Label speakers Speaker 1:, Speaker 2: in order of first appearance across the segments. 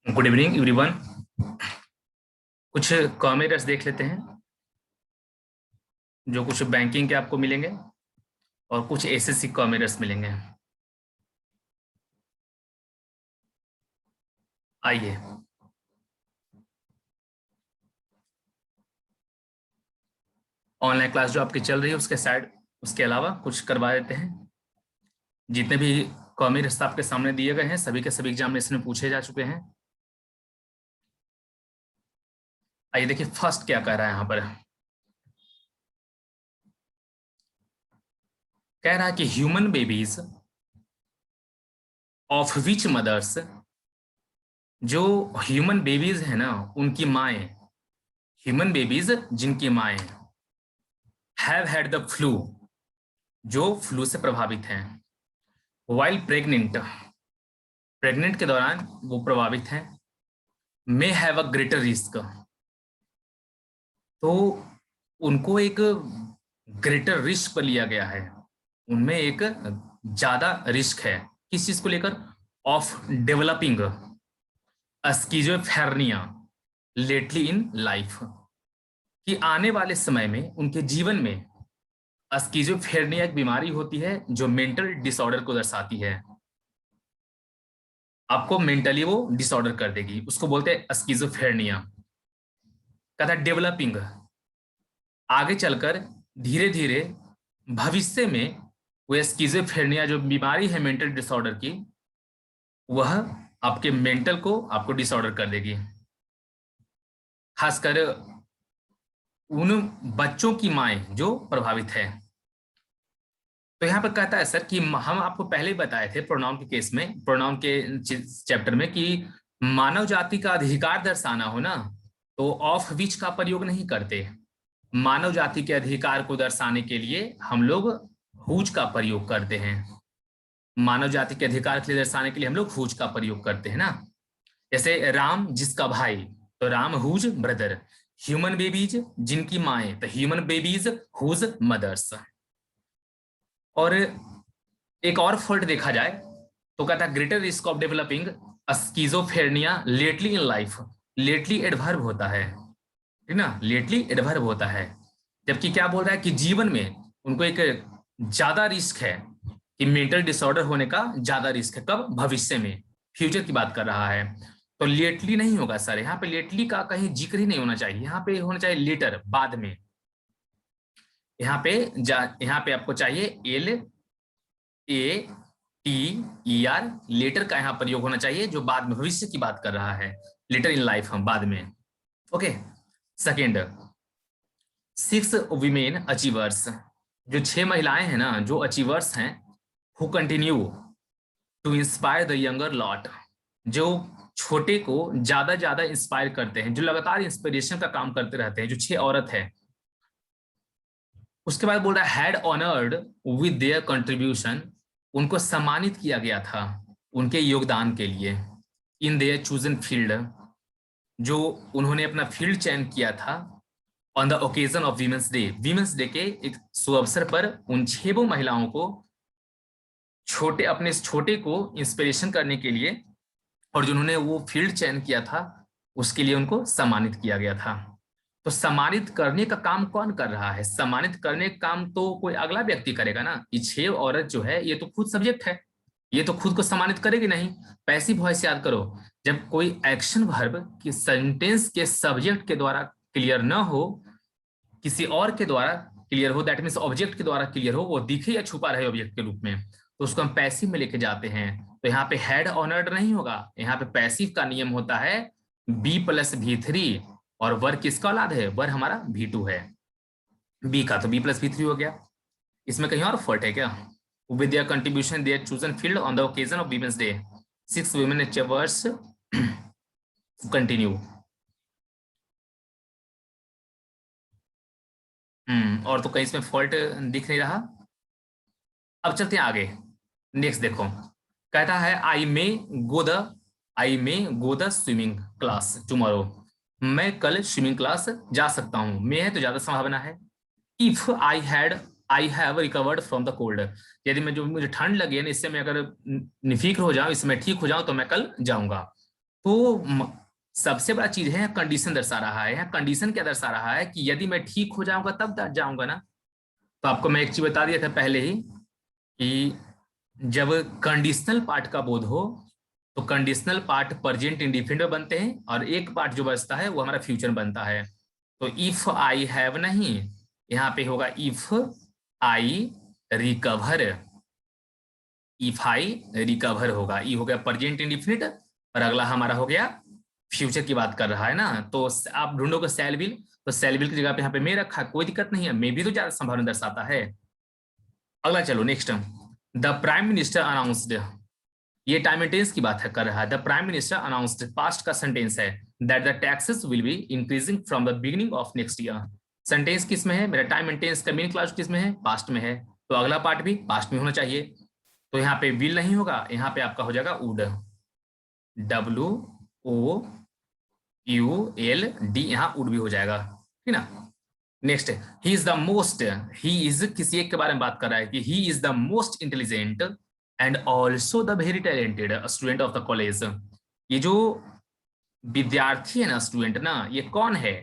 Speaker 1: Good evening everyone. कुछ कॉमेडर्स देख लेते हैं जो कुछ बैंकिंग के आपको मिलेंगे और कुछ एसएससी कॉमेडर्स मिलेंगे। आइए, ऑनलाइन क्लास जो आपकी चल रही है उसके अलावा कुछ करवा देते हैं। जितने भी कॉमेडर्स आपके सामने दिए गए हैं सभी के सभी एग्जामिनेशन में पूछे जा चुके हैं। आइए देखिए फर्स्ट क्या कह रहा है यहाँ पर। कह रहा है कि human babies of which mothers, जो ह्यूमन बेबीज है ना उनकी माएँ, ह्यूमन बेबीज जिनकी माएँ हैव हैड द फ्लू, जो फ्लू से प्रभावित हैं, वाइल प्रेग्नेंट, प्रेग्नेंट के दौरान वो प्रभावित हैं, may have a greater risk, तो उनको एक ग्रेटर रिस्क पर लिया गया है, उनमें एक ज्यादा रिस्क है। किस चीज को लेकर? Of developing schizophrenia lately in life, कि आने वाले समय में उनके जीवन में स्किज़ोफ्रेनिया एक बीमारी होती है जो मेंटल डिसऑर्डर को दर्शाती है। आपको मेंटली वो डिसऑर्डर कर देगी, उसको बोलते हैं स्किज़ोफ्रेनिया। कहता है डेवलपिंग, आगे चलकर धीरे धीरे भविष्य में वो स्किज़ोफ्रेनिया जो बीमारी है मेंटल डिसऑर्डर की, वह आपके मेंटल को आपको डिसऑर्डर कर देगी। खासकर उन बच्चों की माएँ जो प्रभावित है। तो यहाँ पर कहता है सर कि हम आपको पहले ही बताए थे प्रोनाउन के केस में, प्रोनाउन के चैप्टर में, कि मानव जाति का अधिकार दर्शाना हो ना तो ऑफ विच का प्रयोग नहीं करते। मानव जाति के अधिकार को दर्शाने के लिए हम लोग हुज का प्रयोग करते हैं। मानव जाति के अधिकार के लिए दर्शाने के लिए हम लोग हुज का प्रयोग करते हैं ना। जैसे राम जिसका भाई, तो Ram whose brother. Human babies जिनकी माएँ, तो ह्यूमन बेबीज हुज मदर्स। और एक और फॉल्ट देखा जाए तो कहता है greater risk of developing schizophrenia lately in life. Lately adverb होता है, ठीक ना, लेटली एडवर्ब होता है। जबकि क्या बोल रहा है कि जीवन में उनको एक ज्यादा रिस्क है, कि मेंटल डिसऑर्डर होने का ज्यादा रिस्क है। कब? भविष्य में, फ्यूचर की बात कर रहा है। तो लेटली नहीं होगा सर, यहाँ पे लेटली का कहीं जिक्र ही नहीं होना चाहिए, यहाँ पे होना चाहिए लेटर, बाद में। यहाँ पे आपको चाहिए L A T E R, letter का यहाँ प्रयोग होना चाहिए, जो बाद में भविष्य की बात कर रहा है। लेटर इन लाइफ हम बाद में। ओके। सेकेंड, 6 वीमेन अचीवर्स, जो 6 महिलाएं हैं ना जो अचीवर्स हैं, who continue to inspire the younger lot, जो छोटे को ज्यादा ज्यादा इंस्पायर करते हैं, जो लगातार इंस्पिरेशन का काम करते रहते हैं, जो 6 औरत है। उसके बाद बोल रहा है had honoured with their contribution, उनको सम्मानित किया गया था उनके योगदान के लिए। इन देयर चूजन फील्ड, जो उन्होंने अपना फील्ड चयन किया था। On the occasion of women's day, women's day के एक शुभ अवसर पर उन 6 महिलाओं को अपने छोटे को इंस्पिरेशन करने के लिए, और जिन्होंने वो फील्ड चयन किया था उसके लिए उनको सम्मानित किया गया था। तो सम्मानित करने का काम कौन कर रहा है? सम्मानित करने का काम तो कोई अगला व्यक्ति करेगा ना। ये 6 औरत जो है ये तो खुद सब्जेक्ट है, ये तो खुद को सम्मानित करेगी नहीं। पैसिव वॉइस याद करो, जब कोई एक्शन वर्ब कि सेंटेंस के सब्जेक्ट के द्वारा क्लियर न हो, किसी और के द्वारा क्लियर हो, दैट मीन्स ऑब्जेक्ट के द्वारा क्लियर हो, वो दिखे या छुपा रहे ऑब्जेक्ट के रूप में, तो उसको हम पैसिव में लेके जाते हैं। तो यहाँ पे हैड ऑनर्ड नहीं होगा, यहाँ पे पैसिव का नियम होता है B+V3, और वर किसका औलाद है? वर हमारा V2 है, बी का, तो B+V3 हो गया। इसमें कहीं और फॉल्ट है क्या? With their contribution their chosen field on the occasion of women's day, 6 women achievers continue. और तो कहीं इसमें फॉल्ट दिख नहीं रहा। अब चलते हैं आगे। नेक्स्ट देखो, कहता है I may go the swimming class tomorrow, मैं कल स्विमिंग क्लास जा सकता हूँ। मे है तो ज्यादा संभावना है। If I have recovered from the cold, यदि मुझे ठंड लगी है ना, इससे मैं अगर निफिक्र हो जाऊं, इससे मैं ठीक हो जाऊं, तो मैं कल जाऊंगा। तो सबसे बड़ा चीज है कंडीशन दर्शा रहा है। कंडीशन क्या दर्शा रहा है कि यदि मैं ठीक हो जाऊंगा तब जाऊंगा ना। तो आपको मैं एक चीज बता दिया था पहले ही कि जब कंडीशनल पार्ट का बोध हो तो कंडीशनल पार्ट प्रेजेंट इंडिफिनिट में बनते हैं और एक पार्ट जो बचता है वो हमारा फ्यूचर बनता है। तो इफ आई हैव नहीं, यहाँ पे होगा if I recover. If I recover होगा, ई हो गया प्रेजेंट इंडिफिनिट और अगला हमारा हो गया फ्यूचर की बात कर रहा है ना। तो आप ढूंढोगे सेल विल, तो सेल विल की जगह पे यहाँ पे मे रखा, कोई दिक्कत नहीं है, मे भी तो ज्यादा संभावना दर्शाता है। अगला चलो next, the prime minister announced, ये टाइम एंड टेंस की बात है कर रहा है। The prime minister announced past का सेंटेंस है that the taxes will be increasing from the beginning of next year. Sentence किस में है, मेरा टाइम एंड टेंस का मेन क्लास किस में है, पास्ट में है, तो अगला पार्ट भी पास्ट में होना चाहिए। तो यहाँ पे विल नहीं होगा, यहाँ पे आपका हो जाएगा would, W O U L D, यहाँ वुड भी हो जाएगा, ठीक ना। Next, he is the most, he is किसी एक के बारे में बात कर रहा है कि ही is the most intelligent and also the very talented student of the college. ये जो विद्यार्थी है ना, स्टूडेंट ना, ये कौन है,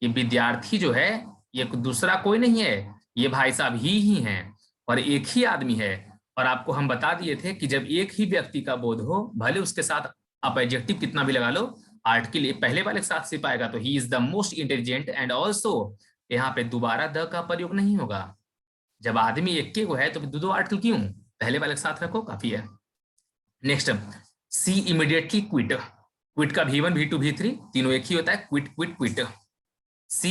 Speaker 1: ये विद्यार्थी जो है ये दूसरा कोई नहीं है, ये भाई साहब ही हैं और एक ही आदमी है। और आपको हम बता दिए थे कि जब एक ही व्यक्ति का बोध हो, भले उसके साथ आप एडजेक्टिव कितना भी लगा लो, आर्ट के लिए पहले वाले के साथ सिर्फ आएगा, तो ही is the most intelligent and also, यहाँ पे दोबारा द का प्रयोग नहीं होगा। जब आदमी एक के को है तो दो आर्टिकल क्यों, पहले वाले के साथ रखो, काफी है। Next, she immediately quit, quit का V1 V2 V3 तीनों एक ही होता है, quit quit quit. She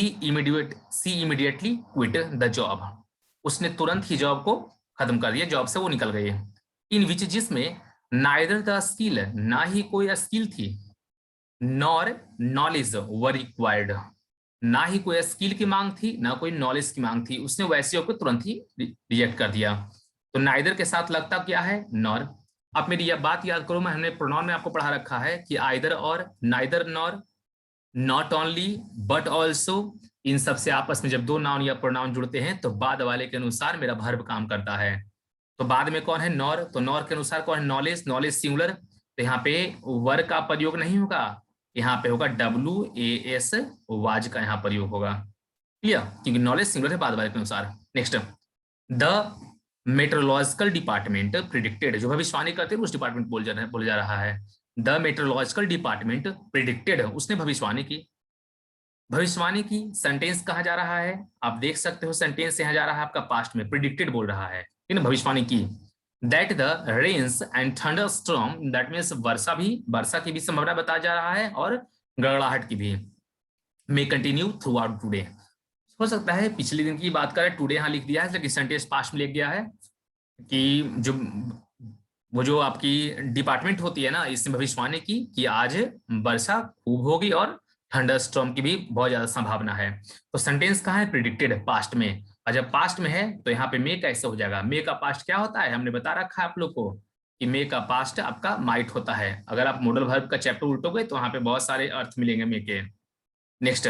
Speaker 1: immediately quit the job, उसने तुरंत ही जॉब को खत्म कर दिया, जॉब से वो निकल गई। इन विच, जिसमें नाइदर द स्किल, ना ही कोई स्किल थी, नॉर नॉलेज वर रिक्वायर्ड, ना ही कोई स्किल की मांग थी ना कोई नॉलेज की मांग थी, उसने वैसे जॉब को तुरंत ही रिजेक्ट कर दिया। तो नाइदर के साथ लगता क्या है, नॉर। आप मेरी यह बात याद करो, मैं हमने प्रोनाउन में आपको पढ़ा रखा है कि either or, neither nor, not only but also, इन सब से आपस में जब दो नाउन या प्रोनाउन जुड़ते हैं तो बाद वाले के अनुसार मेरा वर्ब काम करता है। तो बाद में कौन है, नॉर, तो नॉर के अनुसार कौन है, नॉलेज, नॉलेज सिंगुलर, तो यहाँ पे वर का प्रयोग नहीं होगा, यहाँ पे होगा WAS, वाज का यहाँ प्रयोग होगा, क्लियर, क्योंकि नॉलेज सिंगुलर है बाद वाले के अनुसार। Next, the meteorological department predicted, जो भविष्यवाणी करते हैं उस डिपार्टमेंट बोल जा रहा है। द मेट्रोलॉजिकल डिपार्टमेंट प्रिडिक्टेड, उसने भविष्यवाणी की, भविष्यवाणी की। सेंटेंस कहा जा रहा है, आप देख सकते हो सेंटेंस यहाँ जा रहा है आपका पास्ट में, प्रिडिक्टेड बोल रहा है, भविष्यवाणी की। That the rains and thunderstorm, that means वर्षा की भी संभावना बताया जा रहा है और गड़गड़ाहट की भी, may continue through out today. हो सकता है पिछले दिन की बात करें, टुडे यहाँ लिख दिया है लेकिन सेंटेंस पास्ट में लिख गया है कि जो वो जो आपकी डिपार्टमेंट होती है ना, इसने भविष्यवाणी की कि आज वर्षा खूब होगी और थंडर स्टॉर्म की भी बहुत ज्यादा संभावना है। तो सेंटेंस कहाँ है, प्रिडिक्टेड, पास्ट में। और जब पास्ट में है तो यहाँ पे मे कैसे हो जाएगा, मे का पास्ट क्या होता है, हमने बता रखा है आप लोग को कि मे का पास्ट आपका माइट होता है। अगर आप मॉडल वर्ब का चैप्टर उल्टोगे तो वहां पे बहुत सारे अर्थ मिलेंगे मे के। Next,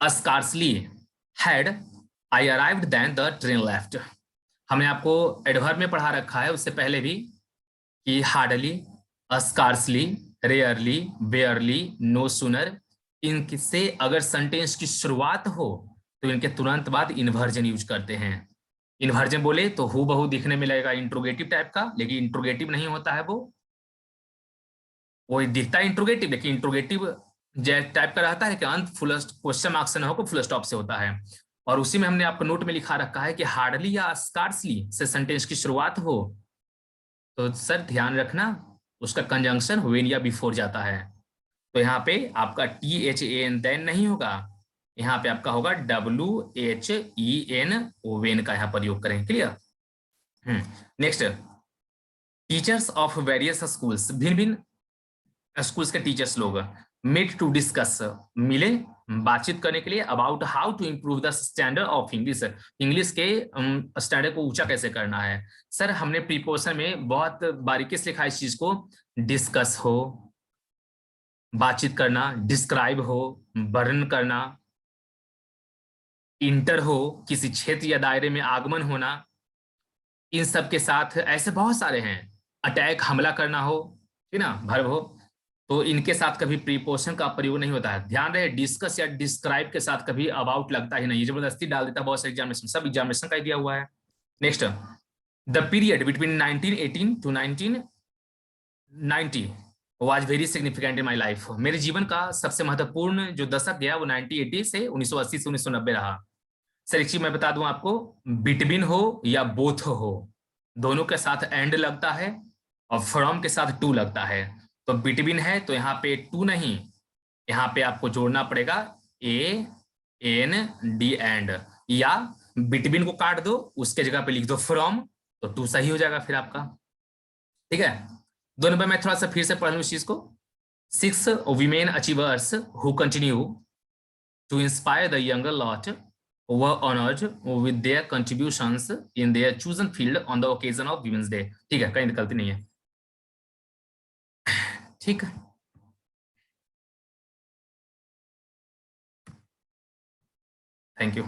Speaker 1: scarcely had I arrived then the train left, हमने आपको एडवर्ब में पढ़ा रखा है उससे पहले भी कि hardly, scarcely, rarely, barely, no sooner, इनसे अगर सेंटेंस की शुरुआत हो तो इनके तुरंत बाद इन्वर्जन यूज करते हैं। इन्वर्जन बोले तो हु बहु दिखने में लगेगा इंट्रोगेटिव टाइप का, लेकिन इंट्रोगेटिव नहीं होता है, वो दिखता है इंट्रोगेटिव, लेकिन इंट्रोगेटिव टाइप का रहता है कि अंत फुल क्वेश्चन मार्क्स से ना होकर फुल स्टॉप से होता है। और उसी में हमने आपको नोट में लिखा रखा है कि हार्डली या स्कार्सली से सेंटेंस की शुरुआत हो तो सर ध्यान रखना उसका कंजंक्शन व्हेन या बिफोर जाता है। तो यहाँ पे आपका THAN देन नहीं होगा, यहाँ पे आपका होगा WHEN, वेन का यहाँ प्रयोग करें, clear. Next, teachers of various schools, भिन्न भिन्न स्कूल्स के टीचर्स लोग मेट टू डिस्कस, मिले बातचीत करने के लिए, about how to improve the standard of English, English के स्टैंडर्ड को ऊंचा कैसे करना है। सर हमने प्रीपोजिशन में बहुत बारीकी से लिखा इस चीज को, डिस्कस हो बातचीत करना, डिस्क्राइब हो वर्णन करना, इंटर हो किसी क्षेत्र या दायरे में आगमन होना, इन सब के साथ ऐसे बहुत सारे हैं, अटैक हमला करना हो, ठीक ना, वर्ब हो। तो इनके साथ कभी प्रीपोजिशन का प्रयोग नहीं होता है। ध्यान रहे, डिस्कस या डिस्क्राइब के साथ कभी अबाउट लगता ही नहीं, जबरदस्ती डाल देता है बहुत से एग्जामिनेशन, सब एग्जामिनेशन का ही दिया हुआ है। Next, the period between 1918 to 1990 was very significant in my life. मेरे जीवन का सबसे महत्वपूर्ण जो दशक गया वो 1980 से 1980 से 1990 रहा। सर एक चीज मैं बता दूं आपको, बिटवीन हो या बोथ हो, दोनों के साथ एंड लगता है और फ्रॉम के साथ टू लगता है। तो बिटवीन है तो यहाँ पे टू नहीं, यहाँ पे आपको जोड़ना पड़ेगा ए एन डी एंड, या बिटवीन को काट दो, उसके जगह पे लिख दो फ्रॉम, तो टू सही हो जाएगा फिर आपका। ठीक है, 2 नंबर में थोड़ा सा फिर से पढ़ लूं इस चीज को। 6 women achievers who continue to inspire the younger lot were honored with their contributions in their chosen field on the occasion of Women's Day। ठीक है, कहीं गलती नहीं है। ठीक है, थैंक यू।